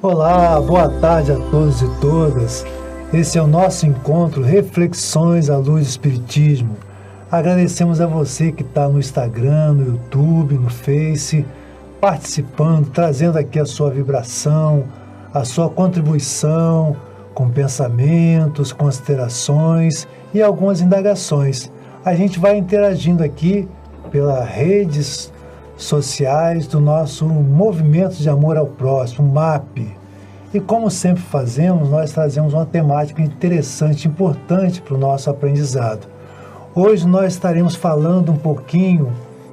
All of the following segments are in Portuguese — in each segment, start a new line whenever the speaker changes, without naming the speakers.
Olá, boa tarde a todos e todas. Esse é o nosso encontro Reflexões à Luz do Espiritismo. Agradecemos a você que está no Instagram, no YouTube, no Face, participando, trazendo aqui a sua vibração, a sua contribuição com pensamentos, considerações e algumas indagações. A gente vai interagindo aqui pelas redes sociais do nosso Movimento de Amor ao Próximo, MAP. E como sempre fazemos, nós trazemos uma temática interessante, importante para o nosso aprendizado. Hoje nós estaremos falando um pouquinho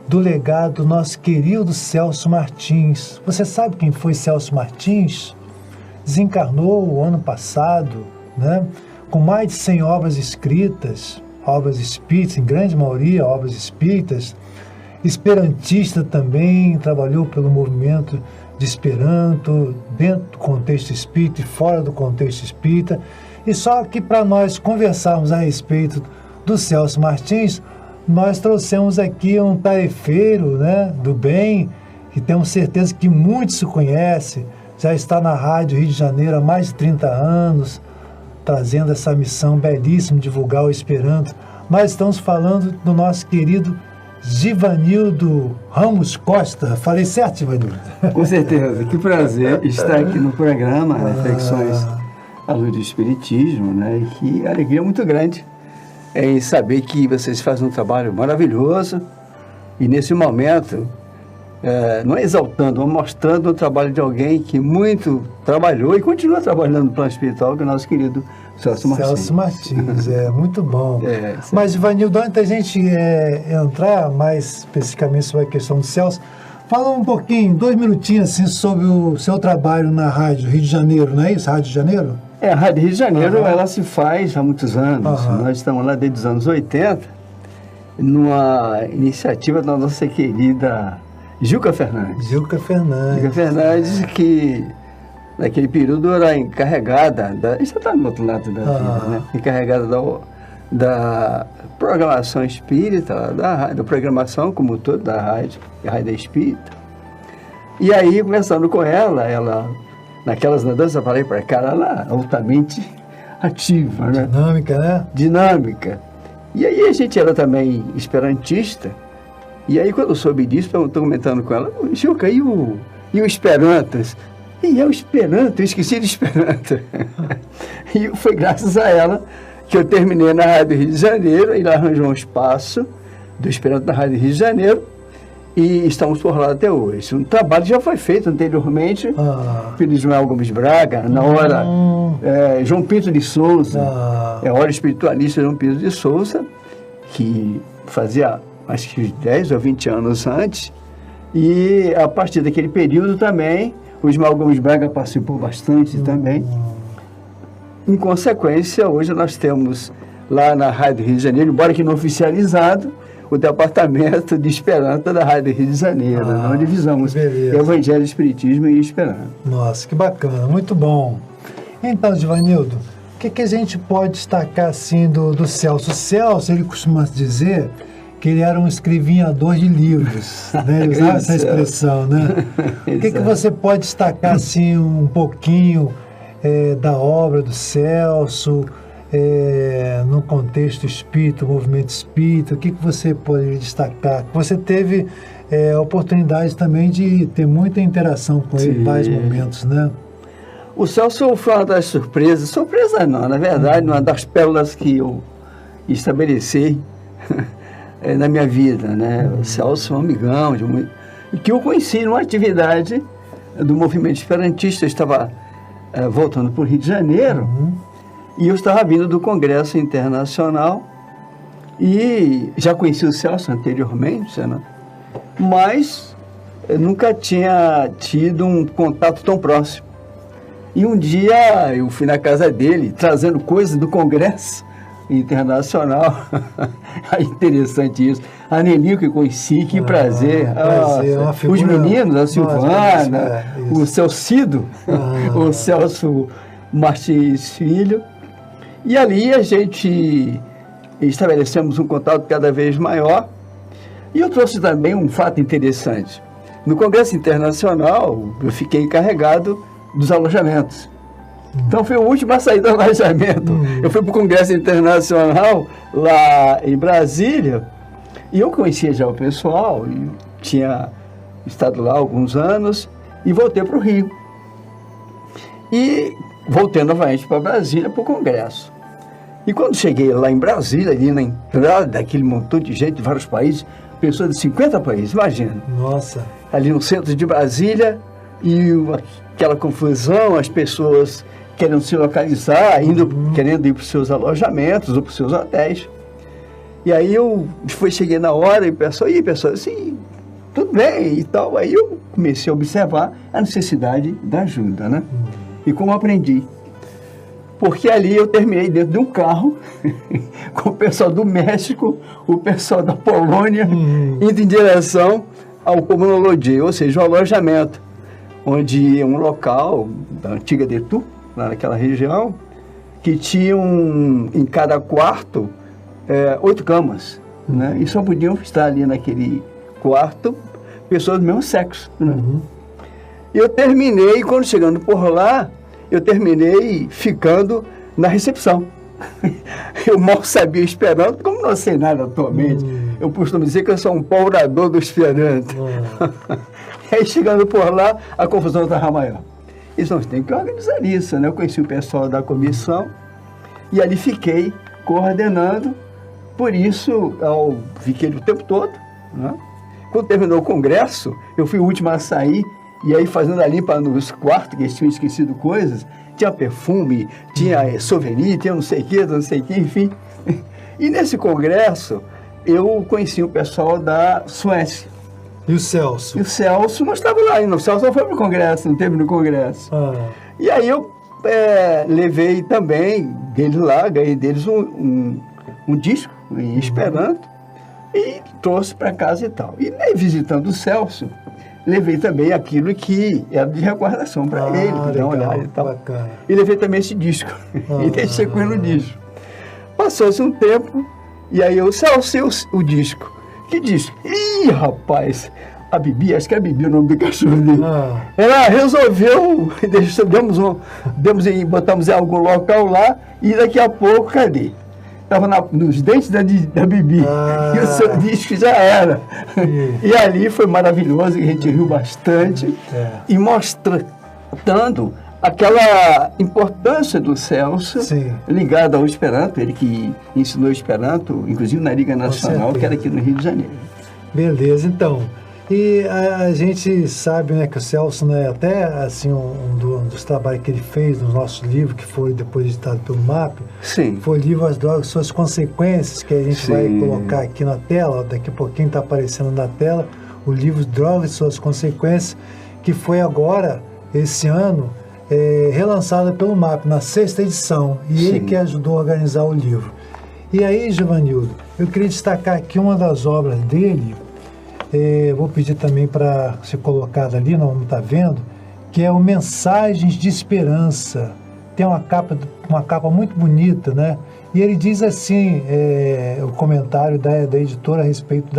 do legado do nosso querido Celso Martins. Você sabe quem foi Celso Martins? Desencarnou o ano passado, né? Com mais de 100 obras escritas, obras espíritas, em grande maioria obras espíritas. Esperantista também, trabalhou pelo movimento de Esperanto, dentro do contexto espírita e fora do contexto espírita. E só que para nós conversarmos a respeito do Celso Martins, nós trouxemos aqui um tarefeiro, né, do bem, que temos certeza que muitos se conhecem, já está na Rádio Rio de Janeiro há mais de 30 anos, trazendo essa missão belíssima de divulgar o Esperanto. Nós estamos falando do nosso querido Givanildo Ramos Costa. Falei certo, Givanildo?
Com certeza, que prazer estar aqui no programa Reflexões à Luz do Espiritismo, né? E que alegria muito grande em saber que vocês fazem um trabalho maravilhoso e nesse momento, não exaltando, mas mostrando o trabalho de alguém que muito trabalhou e continua trabalhando no plano espiritual, que é o nosso querido Celso Martins.
Celso Martins, muito bom. Mas, Ivanildo, antes da gente entrar mais especificamente sobre a questão do Celso, fala um pouquinho, 2 minutinhos, assim, sobre o seu trabalho na Rádio Rio de Janeiro, não é isso? Rádio de Janeiro?
A Rádio Rio de Janeiro, ela se faz há muitos anos. Nós estamos lá desde os anos 80, numa iniciativa da nossa querida Gilca Fernandes.
Gilca
Fernandes, que naquele período era encarregada, já está no outro lado da vida, né? Encarregada da programação espírita, da programação como todo, da rádio espírita. E aí, conversando com ela, naquelas danças, eu falei para cá, ela altamente ativa, né?
Dinâmica, né?
Dinâmica. E aí a gente era também esperantista, e aí quando eu soube disso, eu estou comentando com ela, Gilca, e o Esperanto? E é o Esperanto, eu esqueci de Esperanto. E foi graças a ela que eu terminei na Rádio Rio de Janeiro, e ela arranjou um espaço do Esperanto na Rádio Rio de Janeiro, e estamos por lá até hoje. Um trabalho já foi feito anteriormente, pelo Ismael Gomes Braga, na hora João Pinto de Souza, hora espiritualista João Pinto de Souza, que fazia acho que 10 ou 20 anos antes, e a partir daquele período também, o Ismael Gomes Braga participou bastante também. Em consequência, hoje nós temos lá na Rádio Rio de Janeiro, embora que não oficializado, o Departamento de Esperanto da Rádio Rio de Janeiro, onde visamos Evangelho, Espiritismo e Esperanto.
Nossa, que bacana, muito bom. Então, Givanildo, o que a gente pode destacar assim do Celso? O Celso, ele costuma dizer que ele era um escrevinhador de livros, né? Ele usava essa expressão, né? O que você pode destacar assim um pouquinho da obra do Celso, no contexto espírita, movimento espírita? O que você pode destacar? Você teve a oportunidade também de ter muita interação com ele em vários momentos, né?
O Celso foi uma das surpresas, não, na verdade, uma das pérolas que eu estabeleci na minha vida, né? O Celso é um amigão, que eu conheci numa atividade do movimento esperantista. Eu estava voltando para o Rio de Janeiro, e eu estava vindo do Congresso Internacional, e já conheci o Celso anteriormente, né? Mas eu nunca tinha tido um contato tão próximo. E um dia eu fui na casa dele, trazendo coisas do Congresso Internacional. É interessante isso. A Nelly que eu conheci, que prazer. Os meninos, a Silvana, o Celcido, o Celso Martins Filho. E ali a gente estabelecemos um contato cada vez maior. E eu trouxe também um fato interessante. No Congresso Internacional, eu fiquei encarregado dos alojamentos. Então, fui o último a sair do alojamento. Eu fui para o Congresso Internacional, lá em Brasília, e eu conhecia já o pessoal, e tinha estado lá há alguns anos, e voltei para o Rio. E voltei novamente para Brasília, para o Congresso. E quando cheguei lá em Brasília, ali na entrada daquele montão de gente de vários países, pessoas de 50 países, imagina.
Nossa.
Ali no centro de Brasília, e aquela confusão, as pessoas querendo se localizar, querendo ir para os seus alojamentos ou para os seus hotéis. E aí eu cheguei na hora e pessoal, assim, tudo bem e tal. Aí eu comecei a observar a necessidade da ajuda, né? E como aprendi? Porque ali eu terminei dentro de um carro com o pessoal do México, o pessoal da Polônia, indo em direção ao Komunology, ou seja, o alojamento, onde é um local da antiga Detu, lá naquela região, que tinha em cada quarto 8 camas, né? E só podiam estar ali naquele quarto pessoas do mesmo sexo, né? E eu terminei, quando chegando por lá, eu terminei ficando na recepção. Eu mal sabia esperanto, como não sei nada atualmente. Eu costumo dizer que eu sou um paurador do esperanto. E aí, chegando por lá, a confusão estava maior. Eles não tem que organizar isso, né? Eu conheci o pessoal da comissão e ali fiquei coordenando. Por isso, eu fiquei o tempo todo, né? Quando terminou o congresso, eu fui o último a sair, e aí fazendo a limpa nos quartos, que eles tinham esquecido coisas, tinha perfume, tinha souvenir, tinha não sei o que, enfim. E nesse congresso, eu conheci o pessoal da Suécia.
E o Celso?
E o Celso não estava lá ainda, o Celso não foi para o congresso, não teve no congresso. E aí eu levei também deles lá, ganhei deles um disco em Esperanto e trouxe para casa e tal. E aí, visitando o Celso, levei também aquilo que era de recordação para ele, para dar uma olhada e tal.
Bacana.
E levei também esse disco, e deixei com ele no disco. Passou-se um tempo, e aí eu, Celso, o disco. Que disco? Ih, rapaz, a Bibi, acho que é a Bibi o nome do cachorro dele. Ela resolveu, botamos em algum local lá, e daqui a pouco, cadê? Estava nos dentes da Bibi, e o seu disco já era. E ali foi maravilhoso, a gente riu bastante, e mostrando aquela importância do Celso, ligada ao Esperanto, ele que ensinou Esperanto, inclusive na Liga Nacional, que era aqui no Rio de Janeiro.
Beleza, então. E a gente sabe, né, que o Celso, né, até assim, um dos trabalhos que ele fez no nosso livro, que foi depois editado pelo MAP, foi o livro As Drogas e Suas Consequências, que a gente vai colocar aqui na tela, daqui a pouquinho está aparecendo na tela, o livro Drogas e Suas Consequências, que foi agora, esse ano, relançado pelo MAP, na 6ª edição, e ele que ajudou a organizar o livro. E aí, Givanildo, eu queria destacar aqui uma das obras dele, vou pedir também para ser colocado ali, não está vendo, que é o Mensagens de Esperança. Tem uma capa muito bonita, né? E ele diz assim, o comentário da editora a respeito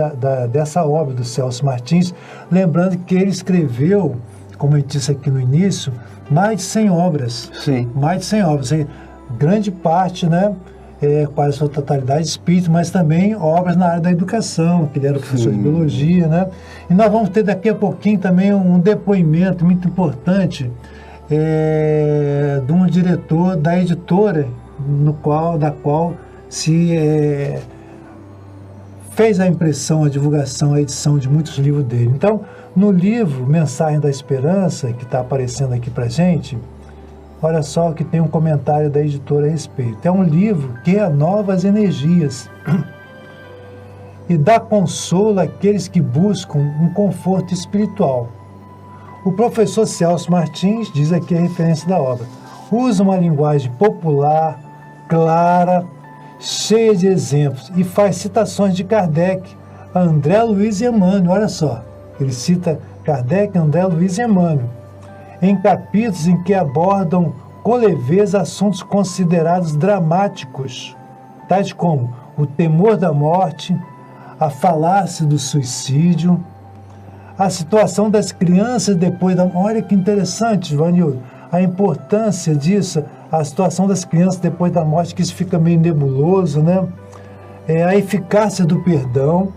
dessa obra do Celso Martins, lembrando que ele escreveu, como eu disse aqui no início, mais de 100 obras. Mais de 100 obras. Grande parte, né? Quase sua totalidade espírito, mas também obras na área da educação, que ele era professor de biologia, né? E nós vamos ter daqui a pouquinho também um depoimento muito importante de um diretor da editora da qual se fez a impressão, a divulgação, a edição de muitos livros dele. Então, no livro Mensagem da Esperança, que está aparecendo aqui para gente, olha só que tem um comentário da editora a respeito. É um livro que renova as energias e dá consolo àqueles que buscam um conforto espiritual. O professor Celso Martins, diz aqui a referência da obra, usa uma linguagem popular, clara, cheia de exemplos e faz citações de Kardec, André Luiz e Emmanuel. Olha só, ele cita Kardec, André Luiz e Emmanuel, em capítulos em que abordam com leveza assuntos considerados dramáticos, tais como o temor da morte, a falácia do suicídio, a situação das crianças depois da morte. Olha que interessante, Vanildo, a importância disso, a situação das crianças depois da morte, que isso fica meio nebuloso, né? A eficácia do perdão,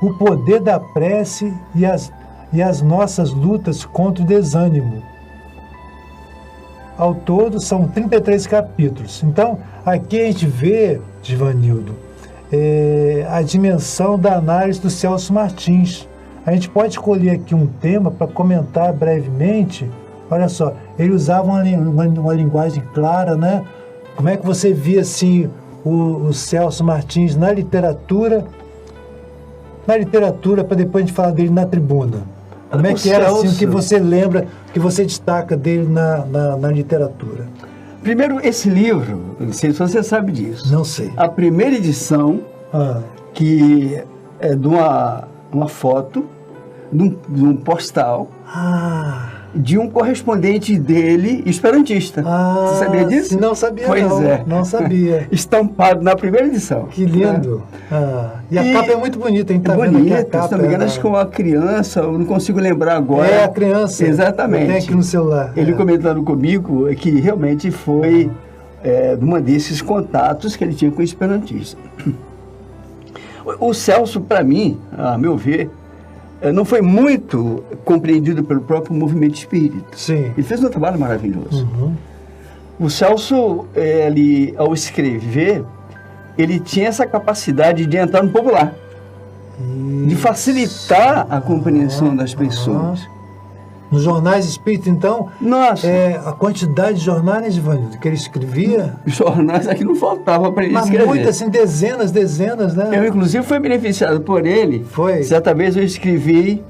o poder da prece e as nossas lutas contra o desânimo. Ao todo, são 33 capítulos. Então, aqui a gente vê, Givanildo, a dimensão da análise do Celso Martins. A gente pode escolher aqui um tema para comentar brevemente. Olha só, ele usava uma linguagem clara, né? Como é que você via, assim, o Celso Martins na literatura, para depois a gente falar dele na tribuna? Como é que era, assim, o que você lembra, o que você destaca dele na literatura?
Primeiro, esse livro, não sei se você sabe disso.
Não sei.
A primeira edição, que é de uma foto, de um postal, de um correspondente dele, esperantista. Você sabia disso?
Não sabia,
pois
não.
É.
Não sabia.
Estampado na primeira edição.
Que lindo. Né? E a capa é muito bonita, hein? Tá
bonita, capa, se não me engano, acho que é uma criança, eu não consigo lembrar agora.
É a criança.
Exatamente.
Tem aqui no celular.
Ele comentando comigo que realmente foi uma desses contatos que ele tinha com o esperantista. O Celso, para mim, a meu ver, não foi muito compreendido pelo próprio movimento espírita.
Sim.
Ele fez um trabalho maravilhoso.
Uhum.
O Celso, ao escrever, ele tinha essa capacidade de entrar no popular, de facilitar a compreensão das pessoas.
Nos jornais espíritas, então,
nossa,
a quantidade de jornais, Givanildo, que ele escrevia...
Jornais aqui não faltava para ele escrever.
Mas muitas, assim, dezenas, né?
Eu, inclusive, fui beneficiado por ele.
Foi?
Certa vez eu escrevi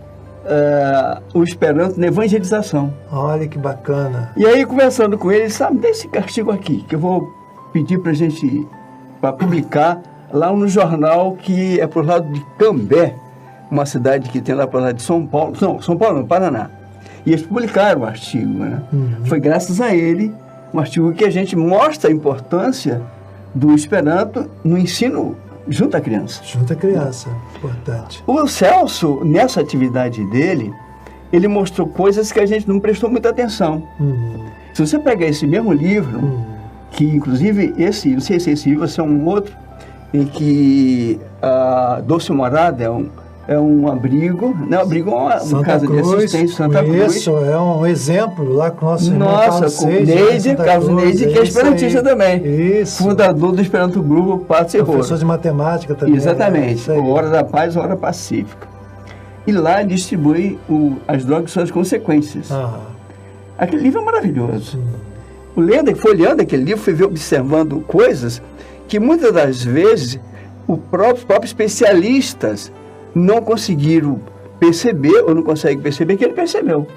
o Esperanto na evangelização.
Olha que bacana.
E aí, conversando com ele, sabe, dê esse artigo aqui, que eu vou pedir para a gente publicar lá no jornal que é por lado de Cambé, uma cidade que tem lá por lado de São Paulo. Não, São Paulo não, Paraná. E eles publicaram o artigo, né? Foi graças a ele, um artigo que a gente mostra a importância do Esperanto no ensino junto à criança.
Junto à criança, importante.
O Celso, nessa atividade dele, ele mostrou coisas que a gente não prestou muita atenção. Se você pegar esse mesmo livro, que inclusive não sei se esse livro é um outro, em que a Doce Morada é um abrigo, não, abrigo é uma casa de assistência, Santa Cruz.
Isso, é um exemplo lá com o nosso irmão
Carlos Neide, que é esperantista também.
Isso.
Fundador do Esperanto Grupo Pato e Rouro.
Professor de matemática também.
Exatamente, Hora da Paz, Hora Pacífica. E lá ele distribui as drogas e suas consequências. Aquele livro é maravilhoso. O Lenda, folheando aquele livro, foi ver observando coisas que muitas das vezes os próprios especialistas não conseguiram perceber, ou não conseguem perceber que ele percebeu.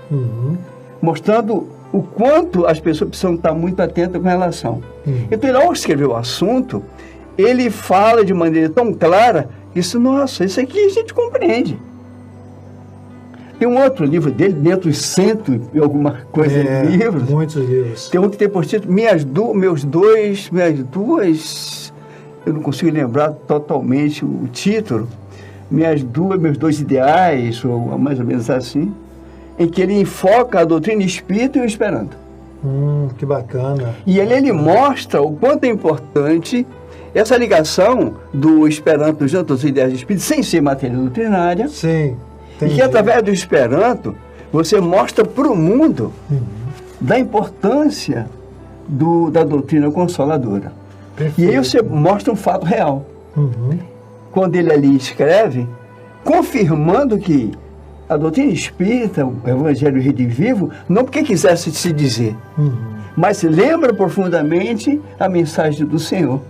Mostrando o quanto as pessoas precisam estar muito atentas com relação. Então, ele, ao escrever o assunto, ele fala de maneira tão clara, isso aqui a gente compreende. Tem um outro livro dele, dentro de 100 e alguma coisa de livros.
Muitos livros.
Tem um que tem por título, minhas duas, eu não consigo lembrar totalmente o título, meus dois ideais, ou mais ou menos assim, em que ele enfoca a doutrina espírita e o Esperanto.
Que bacana.
E ele mostra o quanto é importante essa ligação do Esperanto junto às ideias de espírito, sem ser matéria doutrinária.
Sim.
E que através do Esperanto, você mostra para o mundo da importância da doutrina consoladora. Perfeito. E aí você mostra um fato real. Quando ele ali escreve, confirmando que a doutrina espírita, o Evangelho redivivo, não porque quisesse se dizer, mas lembra profundamente a mensagem do Senhor,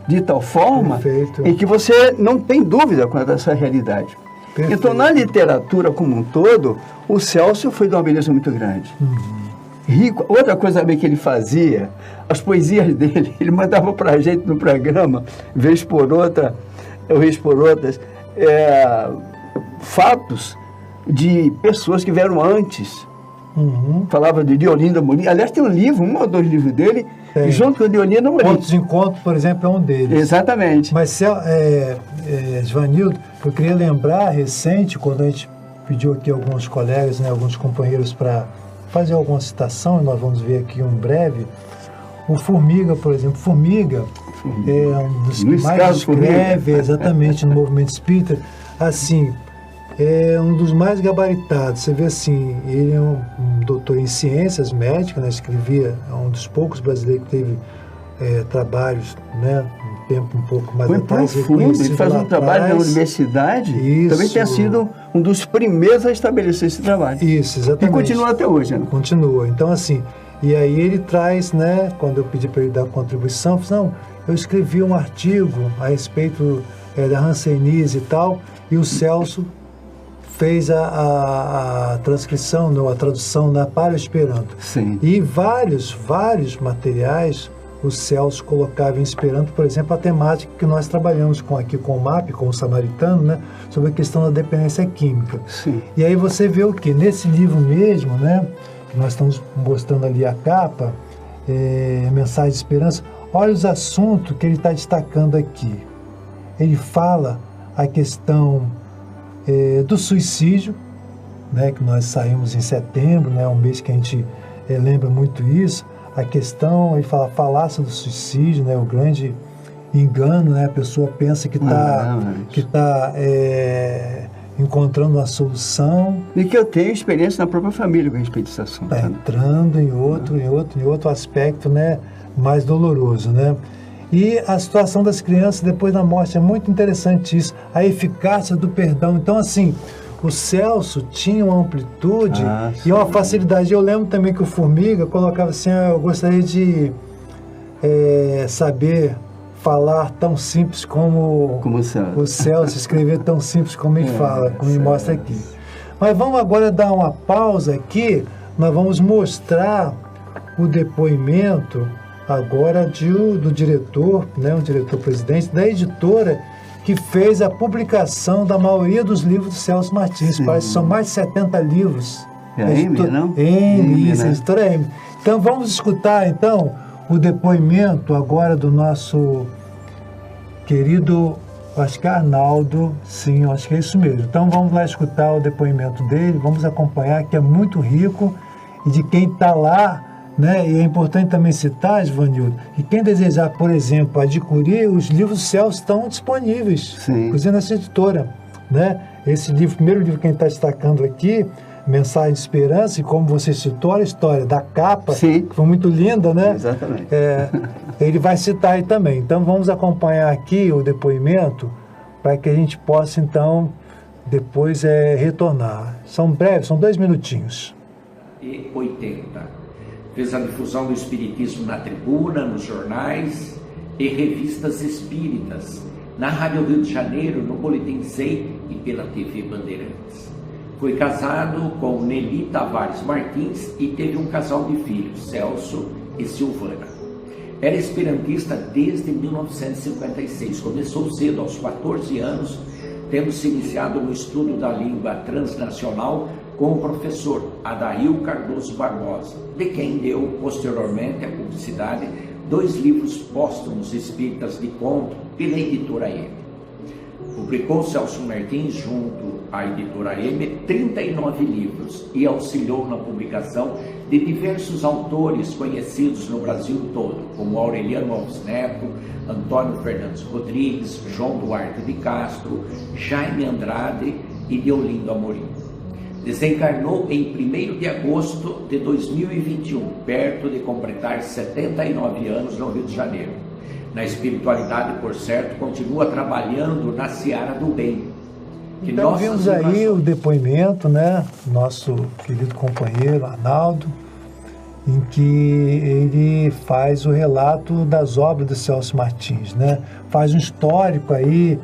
de tal forma em que você não tem dúvida quanto a essa realidade. Perfeito. Então, na literatura como um todo, o Celso foi de uma beleza muito grande. Rico. Outra coisa também que ele fazia, as poesias dele, ele mandava para a gente no programa, vez por outras, fatos de pessoas que vieram antes. Falava de Deolinda Morim. Aliás, tem um livro, um ou dois livros dele, junto com Deolinda Morim.
Pontos de Encontro, por exemplo, é um deles.
Exatamente.
Mas, Givanildo, eu queria lembrar, recente, quando a gente pediu aqui alguns colegas, né, alguns companheiros para fazer alguma citação, e nós vamos ver aqui um breve. O Formiga, por exemplo, Formiga é um dos que mais escreve exatamente no movimento espírita, assim, é um dos mais gabaritados. Você vê assim, ele é um doutor em ciências médicas, né, escrevia, é um dos poucos brasileiros que teve trabalhos, né, um tempo um pouco mais atrás.
Ele faz um trabalho na universidade, isso, também tem sido um dos primeiros a estabelecer esse trabalho.
Isso, exatamente.
E continua até hoje, né?
Continua. Então, assim, e aí ele traz, né, quando eu pedi para ele dar contribuição, eu falei, não, eu escrevi um artigo a respeito da hanseníase e tal, e o Celso fez a transcrição, não, a tradução para o Esperanto.
Sim.
E vários materiais o Celso colocava em Esperanto, por exemplo, a temática que nós trabalhamos aqui com o MAP, com o Samaritano, né, sobre a questão da dependência química.
Sim.
E aí você vê o que? Nesse livro mesmo, né, que nós estamos mostrando ali a capa, Mensagem de Esperança, olha os assuntos que ele está destacando aqui. Ele fala a questão do suicídio, né, que nós saímos em setembro, né, um mês que a gente lembra muito isso, a questão, ele fala a falácia do suicídio, né, o grande engano, né, a pessoa pensa que está encontrando uma solução.
E que eu tenho experiência na própria família com respeito a esse assunto.
Está entrando em outro aspecto, né, mais doloroso, né. E a situação das crianças depois da morte é muito interessante isso, a eficácia do perdão. Então, assim, o Celso tinha uma amplitude e uma facilidade. Eu lembro também que o Formiga colocava assim, eu gostaria de saber falar tão simples como o Celso, escrever tão simples como ele fala, como ele mostra aqui. Mas vamos agora dar uma pausa aqui, nós vamos mostrar o depoimento agora do diretor, né, o diretor-presidente da editora que fez a publicação da maioria dos livros do Celso Martins. Parece que são mais de 70 livros.
É a Emily, não?
Emily, isso, né? A editora Emily. Então vamos escutar então o depoimento agora do nosso querido, acho que é Arnaldo, sim, acho que é isso mesmo. Então vamos lá escutar o depoimento dele, vamos acompanhar, que é muito rico, e de quem está lá, né? E é importante também citar, Givanildo, que quem desejar, por exemplo, adquirir, os livros do Celso estão disponíveis, inclusive nessa editora, né? Esse livro, primeiro livro que a gente está destacando aqui, Mensagem de Esperança, e como você citou, a história da capa, que foi muito linda, né?
Exatamente.
Ele vai citar aí também. Então vamos acompanhar aqui o depoimento para que a gente possa, então, depois retornar. São breves, são 2 minutinhos.
E 80. Fez a difusão do espiritismo na tribuna, nos jornais e revistas espíritas, na Rádio Rio de Janeiro, no Boletim Zei e pela TV Bandeirantes. Foi casado com Nelly Tavares Martins e teve um casal de filhos, Celso e Silvana. Era esperantista desde 1956, começou cedo, aos 14 anos, tendo se iniciado no estudo da língua transnacional com o professor Adail Cardoso Barbosa, de quem deu posteriormente a publicidade 2 livros póstumos espíritas de conto pela editora M. Publicou Celso Martins junto à editora M 39 livros e auxiliou na publicação de diversos autores conhecidos no Brasil todo, como Aureliano Alves Neto, Antônio Fernandes Rodrigues, João Duarte de Castro, Jaime Andrade e Deolindo Amorim. Desencarnou em 1º de agosto de 2021, perto de completar 79 anos no Rio de Janeiro. Na espiritualidade, por certo, continua trabalhando na seara do bem.
Então vimos aí o depoimento, né, nosso querido companheiro Arnaldo, em que ele faz o relato das obras do Celso Martins, né? Faz um histórico aí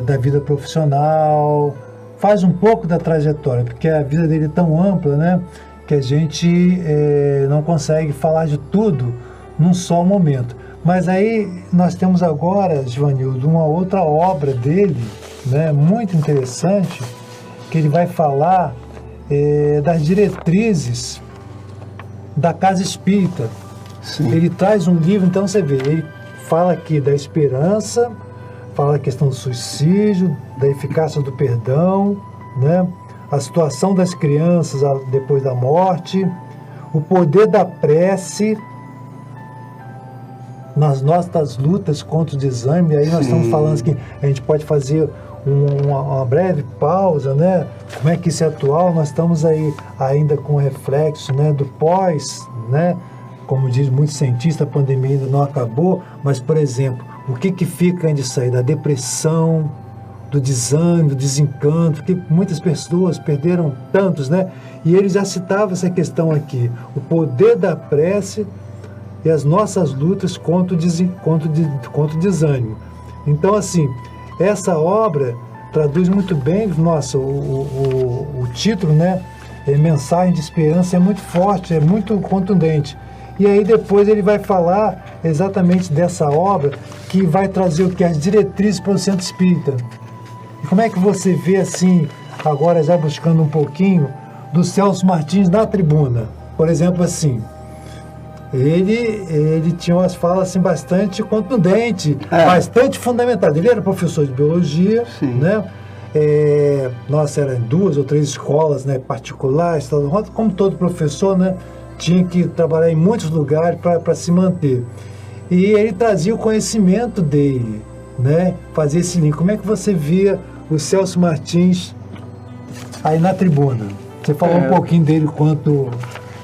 da vida profissional, faz um pouco da trajetória, porque a vida dele é tão ampla, né, que a gente não consegue falar de tudo num só momento. Mas aí nós temos agora, Givanildo, uma outra obra dele, né, muito interessante, que ele vai falar das diretrizes da Casa Espírita.
Sim.
Ele traz um livro, então você vê, ele fala aqui da esperança, fala a questão do suicídio, da eficácia do perdão, né? a situação das crianças depois da morte, o poder da prece nas nossas lutas contra o desânimo. E aí nós estamos falando que a gente pode fazer uma breve pausa, né? Como é que isso é atual? Nós estamos aí ainda com o reflexo, né, do pós, né? Como diz muitos cientistas, a pandemia ainda não acabou, mas, por exemplo, o que fica ainda disso aí? Da depressão, do desânimo, do desencanto, que muitas pessoas perderam tantos, né? E ele já citava essa questão aqui, o poder da prece e as nossas lutas contra o desânimo. Então, assim, essa obra traduz muito bem, nossa, o título, né? Mensagem de Esperança, é muito forte, é muito contundente. E aí depois ele vai falar exatamente dessa obra que vai trazer o que? As diretrizes para o centro espírita. E como é que você vê assim, agora já buscando um pouquinho, do Celso Martins na tribuna? Por exemplo, assim, ele tinha umas falas assim, bastante contundentes, bastante fundamentadas. Ele era professor de biologia, né? Nossa, era em 2 ou 3 escolas, né, particulares, como todo professor, né? Tinha que trabalhar em muitos lugares para se manter. E ele trazia o conhecimento dele, né? Fazia esse link. Como é que você via o Celso Martins aí na tribuna? Você falou um pouquinho dele quanto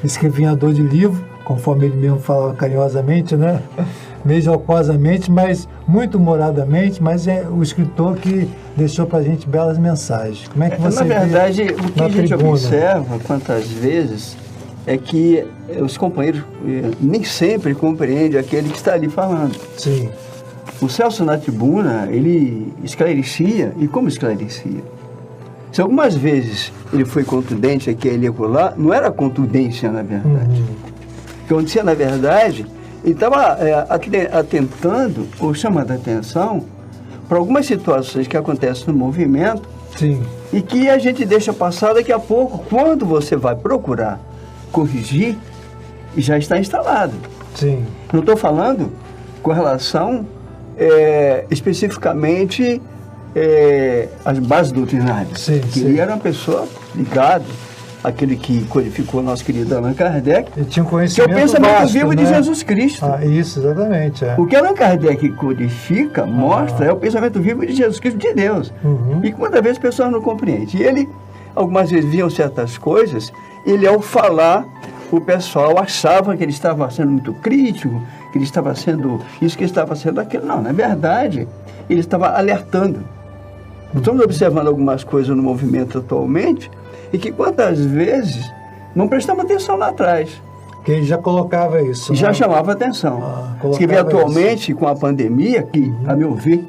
escrevinhador de livro, conforme ele mesmo falava carinhosamente, né? Meio jocosamente, mas muito humoradamente, mas é o escritor que deixou para a gente belas mensagens. Como é que você
na verdade,
vê
o que a gente observa quantas vezes é que os companheiros nem sempre compreendem aquele que está ali falando.
Sim.
O Celso na tribuna, ele esclarecia, e como esclarecia? Se algumas vezes ele foi contundente aqui e acolá, não era contundência, na verdade. O que acontecia, na verdade, ele estava atentando ou chamando a atenção para algumas situações que acontecem no movimento.
Sim.
E que a gente deixa passar daqui a pouco, quando você vai procurar corrigir, já está instalado.
Sim.
Não estou falando com relação especificamente às bases doutrinárias.
Sim,
que ele era uma pessoa ligada, aquele que codificou nosso querido Allan Kardec,
ele tinha um conhecimento
que é o pensamento
vasto,
vivo,
né?
de Jesus Cristo.
Isso, exatamente.
O que Allan Kardec codifica, mostra, é o pensamento vivo de Jesus Cristo, de Deus. E que muitas vezes as pessoas não compreendem. E ele, algumas vezes, viam certas coisas, ele, ao falar, o pessoal achava que ele estava sendo muito crítico, que ele estava sendo isso, que ele estava sendo aquilo. Não, na verdade, ele estava alertando. Estamos observando algumas coisas no movimento atualmente, e que quantas vezes não prestamos atenção lá atrás.
Que ele já colocava isso.
Já
né?
chamava atenção. Se vê atualmente com a pandemia, que, a meu ver,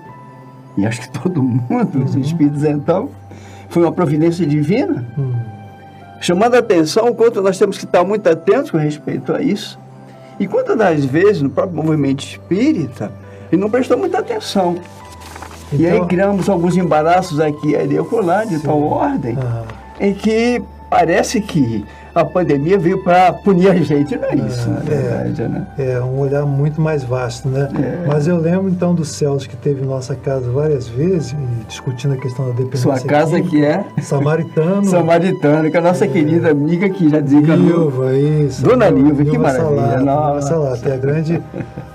e acho que todo mundo, os espíritos então, foi uma providência divina, chamando a atenção o quanto nós temos que estar muito atentos com respeito a isso. E quantas das vezes, no próprio movimento espírita, ele não prestou muita atenção. Então, e aí criamos alguns embaraços aqui e ali acolá, de tal ordem, em que parece que a pandemia veio para punir a gente, não é isso, na verdade, né?
É um olhar muito mais vasto, né? Mas eu lembro, então, do Celso, que teve em nossa casa várias vezes, discutindo a questão da dependência.
Sua casa
química,
que é?
Samaritano.
Samaritano, que é a nossa querida amiga que já desencanou.
Nilva, isso.
Dona Nilva, que maravilha.
Nossa, é a grande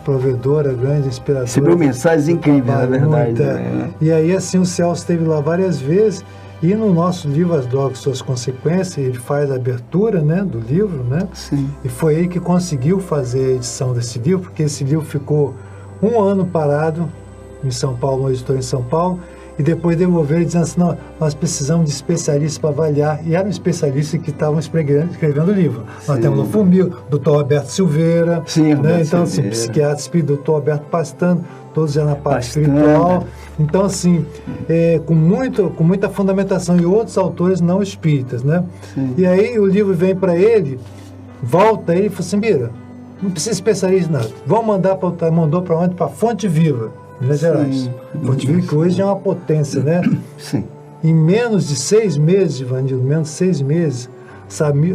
provedora, grande inspiradora.
Recebeu mensagens incríveis, na verdade.
Né? E aí, assim, o Celso esteve lá várias vezes. E no nosso livro, As Drogas e Suas Consequências, ele faz a abertura, né, do livro, né?
Sim.
E foi ele que conseguiu fazer a edição desse livro, porque esse livro ficou 1 ano parado em São Paulo, no editor em São Paulo, e depois devolveram dizendo assim, não, nós precisamos de especialistas para avaliar. E eram especialistas que estavam escrevendo o livro. Sim. Nós temos no Fumil, Dr. Roberto Silveira,
sim,
né? Então, assim, psiquiatra espírita, Dr. Roberto Pastano, todos já na parte espiritual. Então, assim, com muita fundamentação, e outros autores não espíritas, né? Sim. E aí o livro vem para ele, volta ele e fala assim, mira, não precisa especialista em nada, vamos mandou para onde? Para Fonte Viva, Minas Gerais. Fonte Viva, que hoje é uma potência, né?
Sim. Em
menos de 6 meses, Ivanildo, menos de 6 meses,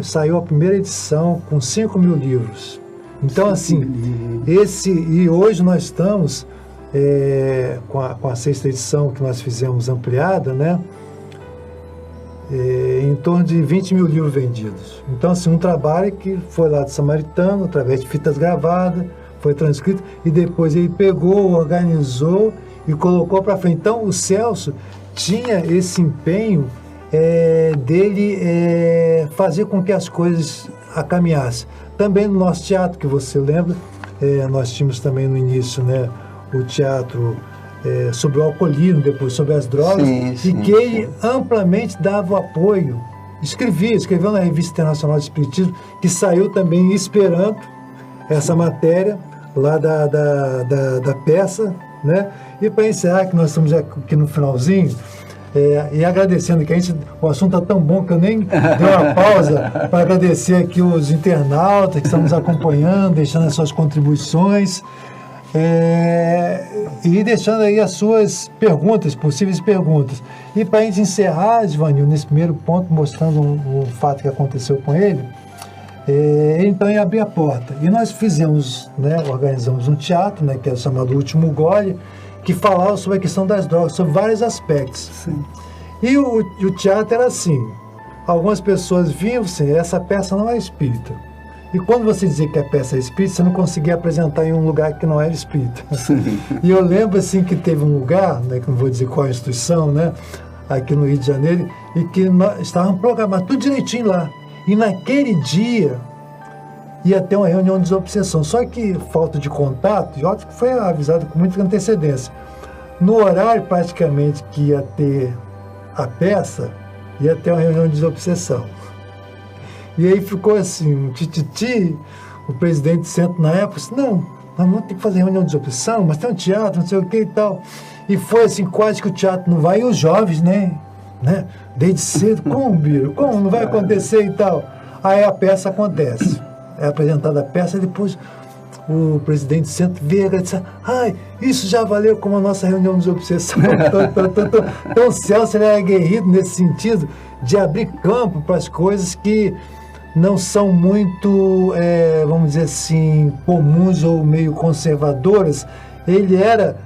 saiu a primeira edição com 5.000 livros. Então, assim, e hoje nós estamos com a 6ª edição que nós fizemos ampliada, né? em torno de 20 mil livros vendidos. Então, assim, um trabalho que foi lá de Samaritano, através de fitas gravadas, foi transcrito, e depois ele pegou, organizou e colocou para frente. Então, o Celso tinha esse empenho dele fazer com que as coisas caminhassem. Também no nosso teatro, que você lembra, nós tínhamos também no início, né, o teatro sobre o alcoolismo, depois sobre as drogas, ele amplamente dava o apoio. Escreveu na Revista Internacional de Espiritismo, que saiu também esperando essa matéria lá da peça, né? E para encerrar, que nós estamos aqui no finalzinho, e agradecendo que o assunto está tão bom que eu nem dei uma pausa para agradecer aqui os internautas que estão nos acompanhando, deixando as suas contribuições, e deixando aí as suas perguntas, possíveis perguntas. E para a gente encerrar, Givanil, nesse primeiro ponto, mostrando um fato que aconteceu com ele, então ia abrir a porta. E nós fizemos, né, organizamos um teatro, né, que é chamado O Último Gole, que falava sobre a questão das drogas, sobre vários aspectos.
Sim.
E o teatro era assim, algumas pessoas vinham assim, essa peça não é espírita. E quando você dizia que a peça é espírita, você não conseguia apresentar em um lugar que não era espírita.
Sim.
E eu lembro assim que teve um lugar, né, que não vou dizer qual é a instituição, né, aqui no Rio de Janeiro, e que nós estávamos programados tudo direitinho lá. E naquele dia ia ter uma reunião de desobsessão. Só que falta de contato, eu acho que foi avisado com muita antecedência. No horário praticamente que ia ter a peça, ia ter uma reunião de desobsessão. E aí ficou assim, um tititi, o presidente do centro na época disse, não, nós vamos ter que fazer reunião de desobsessão, mas tem um teatro, não sei o que e tal. E foi assim, quase que o teatro não vai, e os jovens, né? Desde cedo, como, Biro? Como? Não vai acontecer e tal. Aí a peça acontece. É apresentada a peça, e depois o presidente do centro veio e disse, isso já valeu como a nossa reunião de obsessão. Então o Celso era aguerrido nesse sentido de abrir campo para as coisas que não são muito, vamos dizer assim, comuns ou meio conservadoras. Ele era,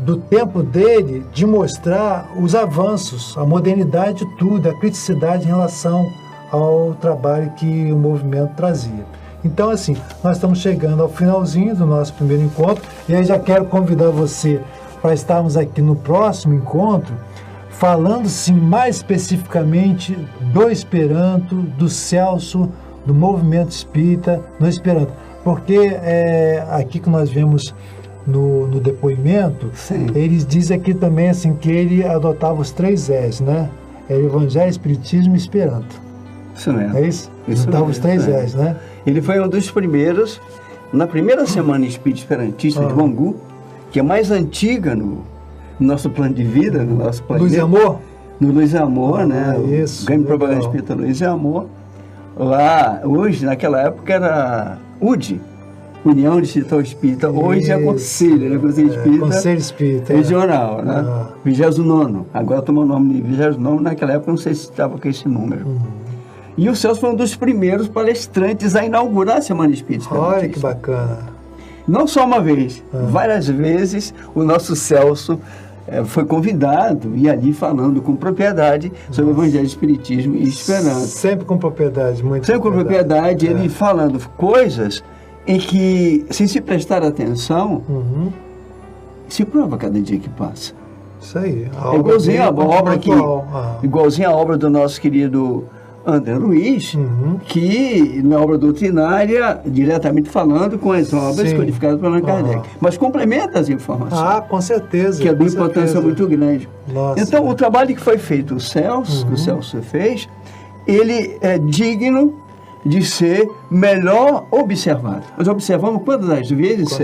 do tempo dele, de mostrar os avanços, a modernidade de tudo, a criticidade em relação ao trabalho que o movimento trazia. Então, assim, nós estamos chegando ao finalzinho do nosso primeiro encontro, e aí já quero convidar você para estarmos aqui no próximo encontro, falando, sim, mais especificamente do Esperanto, do Celso, do movimento espírita no Esperanto. Porque aqui que nós vemos no depoimento, sim, eles dizem aqui também assim, que ele adotava os 3 E's, né? É Evangelho, Espiritismo e Esperanto.
Isso mesmo.
É isso?
Isso
adotava
mesmo,
os 3 E's, né?
Ele foi um dos primeiros, na primeira semana espírita esperantista de Bangu, que é mais antiga no nosso plano de vida, no nosso planeta.
Luiz Amor?
No Luiz Amor, né?
Isso.
O Grêmio Propaganda Espírita Luiz Amor. Lá, hoje, naquela época, era UDI, União Distrital Espírita. Hoje é Conselho, né? Conselho Espírita.
Conselho Espírita.
Regional, né? 29º. Agora tomou o nome de 29º. Naquela época, não sei se estava com esse número. E o Celso foi um dos primeiros palestrantes a inaugurar a Semana Espírita.
Olha que bacana.
Não só uma vez, várias vezes o nosso Celso foi convidado e ali falando com propriedade sobre o Evangelho, Espiritismo e Esperanto.
Sempre com propriedade, muito.
Sempre com propriedade, ele falando coisas em que, se prestar atenção, se prova cada dia que passa.
Isso aí.
É igualzinho a obra igualzinho a obra do nosso querido André Luiz, que não é obra doutrinária, diretamente falando com as obras codificadas por Allan Kardec, mas complementa as informações.
Com certeza.
Que é de importância muito grande.
Nossa.
Então, o trabalho que foi feito, o Celso, que o Celso fez, ele é digno de ser melhor observado. Nós observamos quantas das vezes,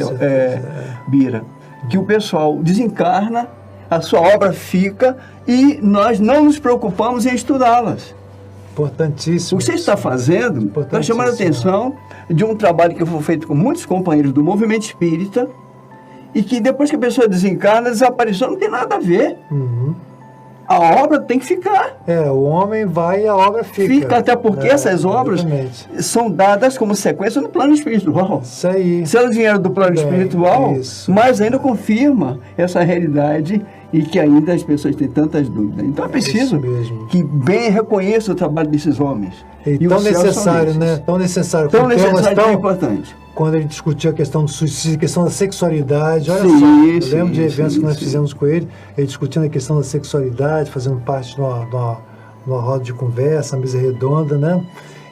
Bira, que o pessoal desencarna, a sua obra fica e nós não nos preocupamos em estudá-las.
Importantíssimo.
O que você está fazendo está chamando a atenção de um trabalho que foi feito com muitos companheiros do movimento espírita e que depois que a pessoa desencarna, desapareceu, não tem nada a ver. A obra tem que ficar.
O homem vai e a obra fica.
Fica, até porque essas obras são dadas como sequência no plano espiritual.
Isso aí.
Se elas vieram do plano espiritual, mais ainda confirma essa realidade e que ainda as pessoas têm tantas dúvidas. Então é preciso que bem reconheça o trabalho desses homens.
E tão necessário, né? Tão necessário.
Tão necessário e importante.
Quando ele discutiu a questão do suicídio, a questão da sexualidade, olha
sim,
só, eu
sim,
lembro de eventos
sim,
que nós
sim.
fizemos com ele discutindo a questão da sexualidade, fazendo parte de uma roda de conversa, uma mesa redonda, né?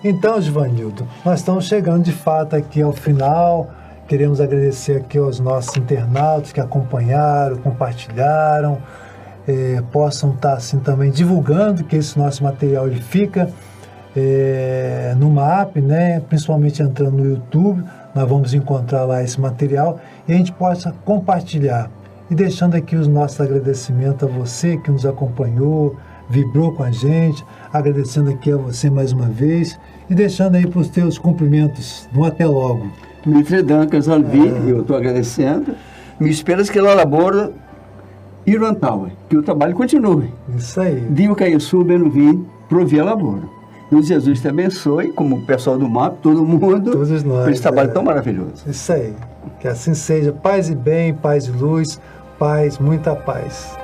Então, Givanildo, nós estamos chegando de fato aqui ao final. Queremos agradecer aqui aos nossos internautas que acompanharam, compartilharam, possam estar assim também divulgando que esse nosso material ele fica numa app, né? Principalmente entrando no YouTube, nós vamos encontrar lá esse material e a gente possa compartilhar. E deixando aqui os nossos agradecimentos a você que nos acompanhou, vibrou com a gente, agradecendo aqui a você mais uma vez e deixando aí para os teus cumprimentos. Um até logo.
Mitri Dancas Alvi, eu estou agradecendo. Me esperas que ela elabora Irantaua, que o trabalho continue.
Isso aí.
Dio Caiçu, Benuvim, Provia Laboro. Deus Jesus te abençoe, como o pessoal do MAP, todo mundo,
todos nós,
por esse trabalho tão maravilhoso.
Isso aí. Que assim seja. Paz e bem, paz e luz, paz, muita paz.